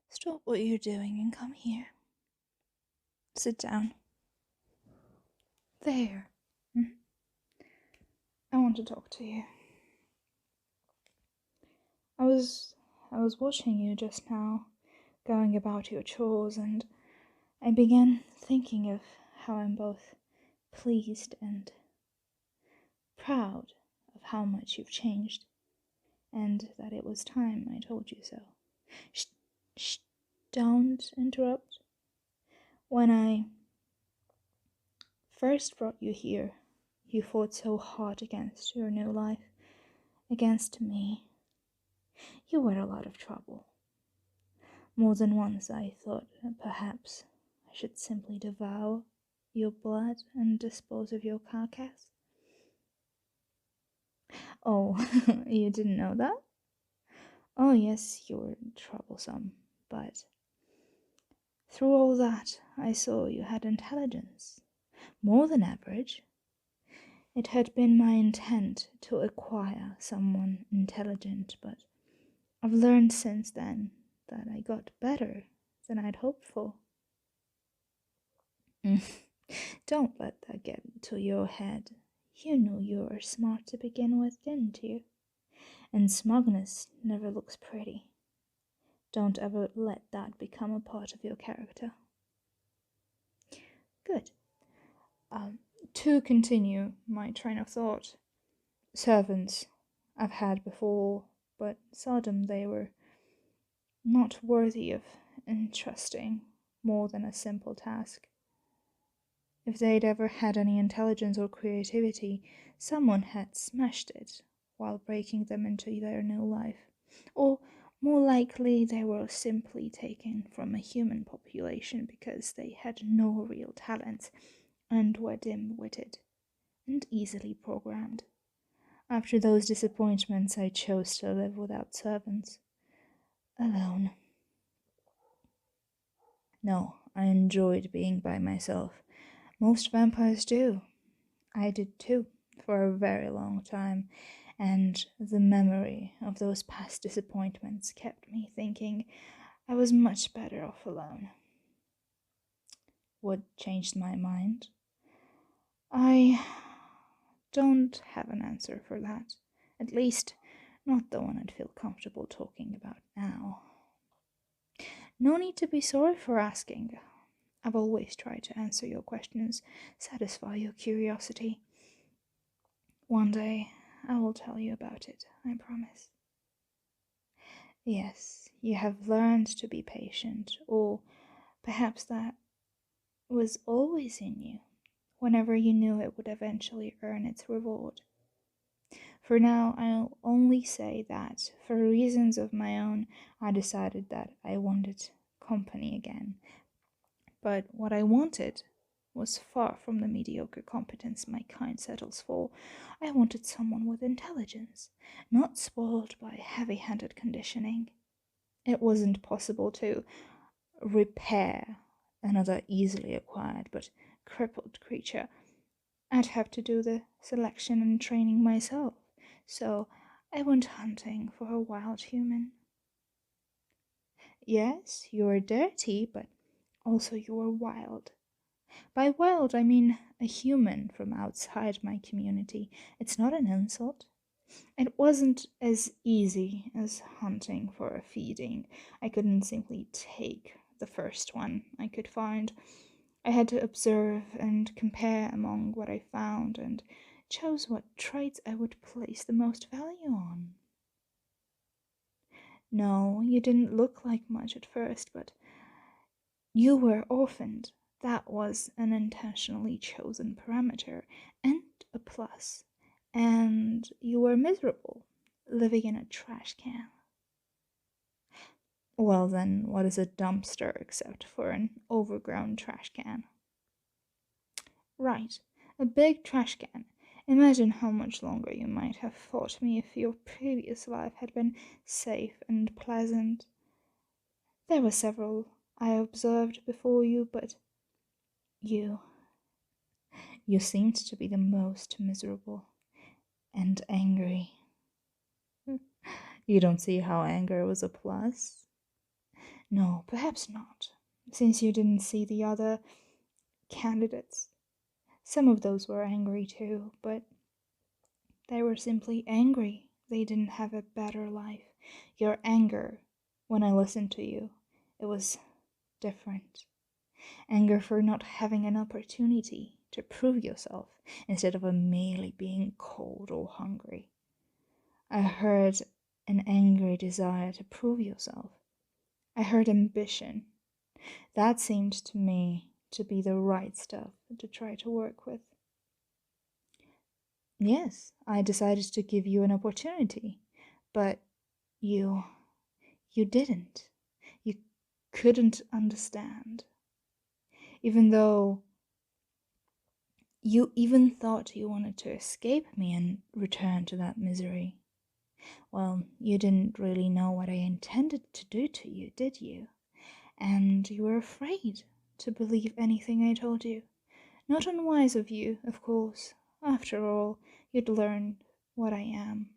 Stop what you're doing and come here. Sit down. There. I want to talk to you. I was watching you just now, going about your chores, and I began thinking of how I'm both pleased and proud of how much you've changed, and that it was time I told you so. Shh, don't interrupt. When I first brought you here, you fought so hard against your new life, against me. You were a lot of trouble. More than once I thought perhaps I should simply devour your blood and dispose of your carcass. Oh, you didn't know that? Oh yes, you were troublesome, but through all that I saw you had intelligence, more than average. It had been my intent to acquire someone intelligent, but I've learned since then that I got better than I'd hoped for. Don't let that get into your head. You knew you were smart to begin with, didn't you? And smugness never looks pretty. Don't ever let that become a part of your character. Good. To continue my train of thought, servants I've had before, but seldom they were not worthy of entrusting more than a simple task. If they'd ever had any intelligence or creativity, someone had smashed it while breaking them into their new life. Or, more likely, they were simply taken from a human population because they had no real talents and were dim-witted and easily programmed. After those disappointments, I chose to live without servants, alone. No, I enjoyed being by myself. Most vampires do. I did too, for a very long time, and the memory of those past disappointments kept me thinking I was much better off alone. What changed my mind? I don't have an answer for that. At least, not the one I'd feel comfortable talking about now. No need to be sorry for asking. I've always tried to answer your questions, satisfy your curiosity. One day, I will tell you about it, I promise. Yes, you have learned to be patient, or perhaps that was always in you, whenever you knew it would eventually earn its reward. For now, I'll only say that, for reasons of my own, I decided that I wanted company again. But what I wanted was far from the mediocre competence my kind settles for. I wanted someone with intelligence, not spoiled by heavy-handed conditioning. It wasn't possible to repair another easily acquired but crippled creature. I'd have to do the selection and training myself, so I went hunting for a wild human. Yes, you're dirty, but also you're wild. By wild, I mean a human from outside my community. It's not an insult. It wasn't as easy as hunting for a feeding. I couldn't simply take the first one I could find. I had to observe and compare among what I found and chose what traits I would place the most value on. No, you didn't look like much at first, but you were orphaned. That was an intentionally chosen parameter and a plus. And you were miserable, living in a trash can. Well then, what is a dumpster except for an overgrown trash can? Right, a big trash can. Imagine how much longer you might have fought me if your previous life had been safe and pleasant. There were several I observed before you, but you seemed to be the most miserable and angry. You don't see how anger was a plus? No, perhaps not, since you didn't see the other candidates. Some of those were angry too, but they were simply angry. They didn't have a better life. Your anger, when I listened to you, it was different. Anger for not having an opportunity to prove yourself instead of merely being cold or hungry. I heard an angry desire to prove yourself. I heard ambition. That seemed to me to be the right stuff to try to work with. Yes, I decided to give you an opportunity, but you didn't. You couldn't understand. Even though you even thought you wanted to escape me and return to that misery. Well, you didn't really know what I intended to do to you, did you? And you were afraid to believe anything I told you. Not unwise of you, of course. After all, you'd learned what I am.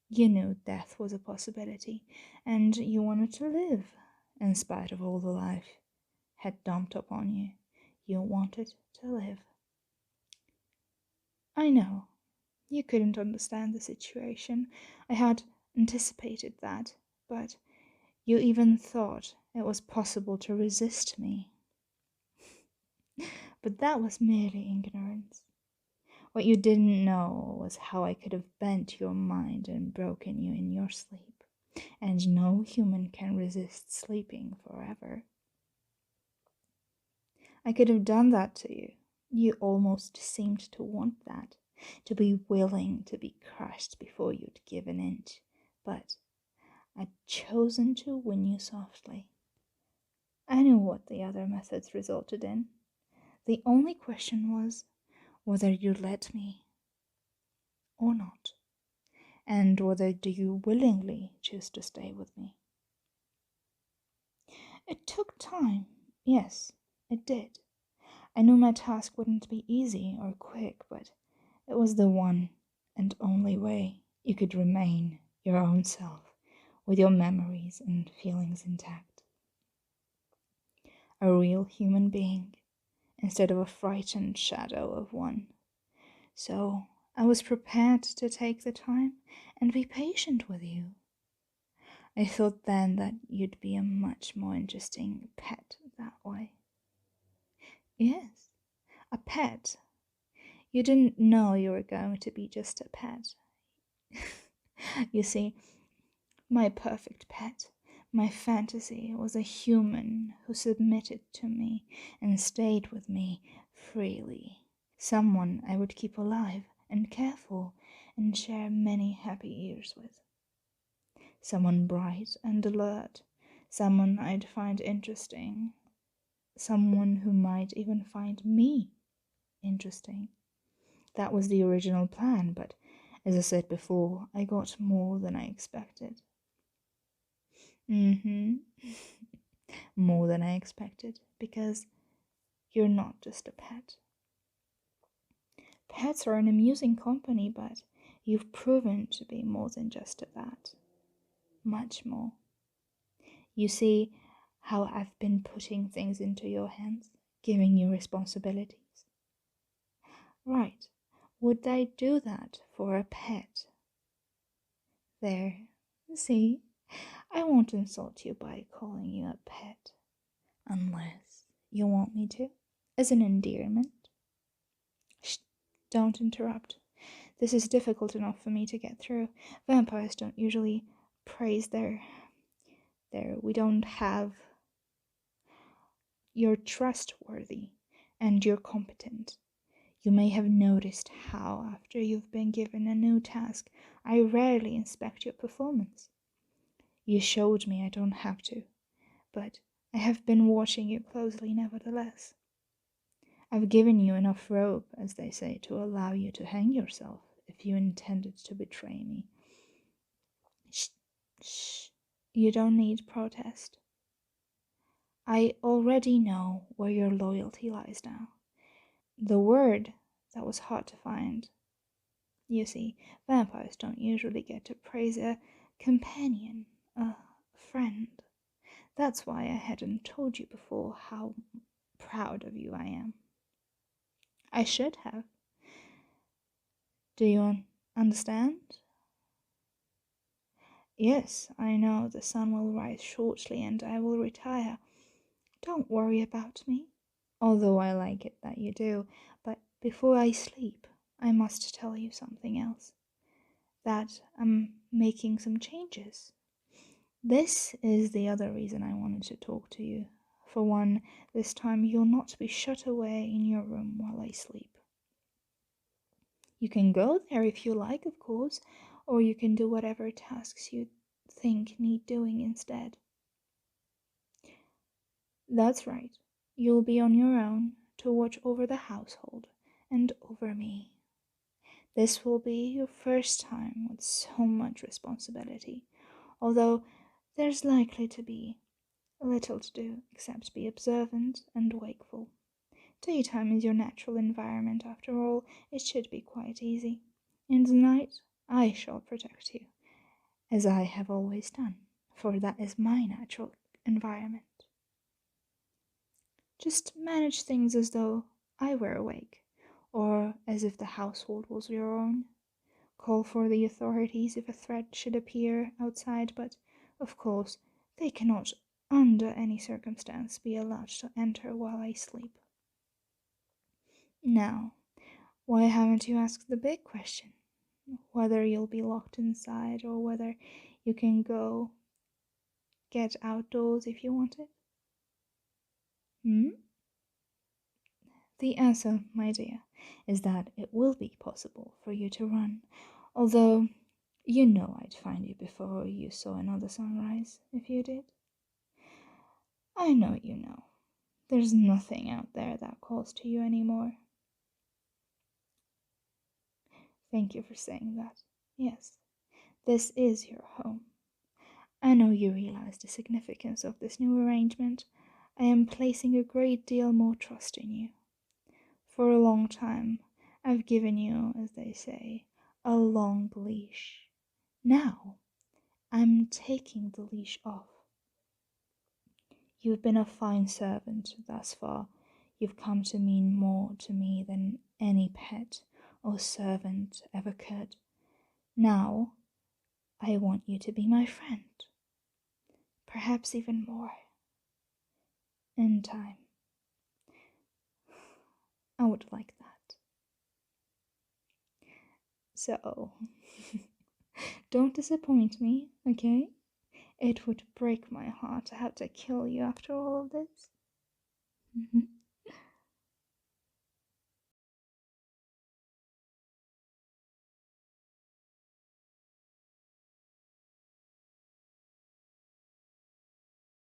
You knew death was a possibility, and you wanted to live, in spite of all the life had dumped upon you. You wanted to live. I know. You couldn't understand the situation. I had anticipated that, but you even thought it was possible to resist me. But that was merely ignorance. What you didn't know was how I could have bent your mind and broken you in your sleep. And no human can resist sleeping forever. I could have done that to you. You almost seemed to want that, to be willing to be crushed before you'd give an inch. But I'd chosen to win you softly. I knew what the other methods resulted in. The only question was whether you'd let me or not, and whether do you willingly choose to stay with me. It took time, yes, it did. I knew my task wouldn't be easy or quick, but it was the one and only way you could remain your own self with your memories and feelings intact. A real human being instead of a frightened shadow of one. So I was prepared to take the time and be patient with you. I thought then that you'd be a much more interesting pet that way. Yes, a pet. You didn't know you were going to be just a pet. You see, my perfect pet, my fantasy was a human who submitted to me and stayed with me freely. Someone I would keep alive and care for and share many happy years with. Someone bright and alert, someone I'd find interesting, someone who might even find me interesting. That was the original plan, but as I said before, I got more than I expected. More than I expected, because you're not just a pet. Pets are an amusing company, but you've proven to be more than just that. Much more. You see how I've been putting things into your hands, giving you responsibilities. Right. Would I do that for a pet? There. See? I won't insult you by calling you a pet. Unless you want me to. As an endearment. Shh. Don't interrupt. This is difficult enough for me to get through. Vampires don't usually praise their... We don't have... You're trustworthy and you're competent. You may have noticed how, after you've been given a new task, I rarely inspect your performance. You showed me I don't have to, but I have been watching you closely nevertheless. I've given you enough rope, as they say, to allow you to hang yourself if you intended to betray me. Shh, shh, you don't need protest. I already know where your loyalty lies now. The word that was hard to find. You see, vampires don't usually get to praise a companion, a friend. That's why I hadn't told you before how proud of you I am. I should have. Do you understand? Yes, I know the sun will rise shortly and I will retire. Don't worry about me, although I like it that you do. But before I sleep, I must tell you something else. That I'm making some changes. This is the other reason I wanted to talk to you. For one, this time you'll not be shut away in your room while I sleep. You can go there if you like, of course, or you can do whatever tasks you think need doing instead. That's right. You'll be on your own to watch over the household and over me. This will be your first time with so much responsibility, although there's likely to be little to do except be observant and wakeful. Daytime is your natural environment, after all. It should be quite easy. In the night, I shall protect you, as I have always done, for that is my natural environment. Just manage things as though I were awake, or as if the household was your own. Call for the authorities if a threat should appear outside, but, of course, they cannot, under any circumstance, be allowed to enter while I sleep. Now, why haven't you asked the big question? Whether you'll be locked inside or whether you can go get outdoors if you want it? Hmm? The answer, my dear, is that it will be possible for you to run, although you know I'd find you before you saw another sunrise, if you did. I know you know. There's nothing out there that calls to you anymore. Thank you for saying that. Yes, this is your home. I know you realize the significance of this new arrangement. I am placing a great deal more trust in you. For a long time, I've given you, as they say, a long leash. Now, I'm taking the leash off. You've been a fine servant thus far. You've come to mean more to me than any pet or servant ever could. Now, I want you to be my friend. Perhaps even more. In time. I would like that. So, don't disappoint me, okay? It would break my heart to have to kill you after all of this.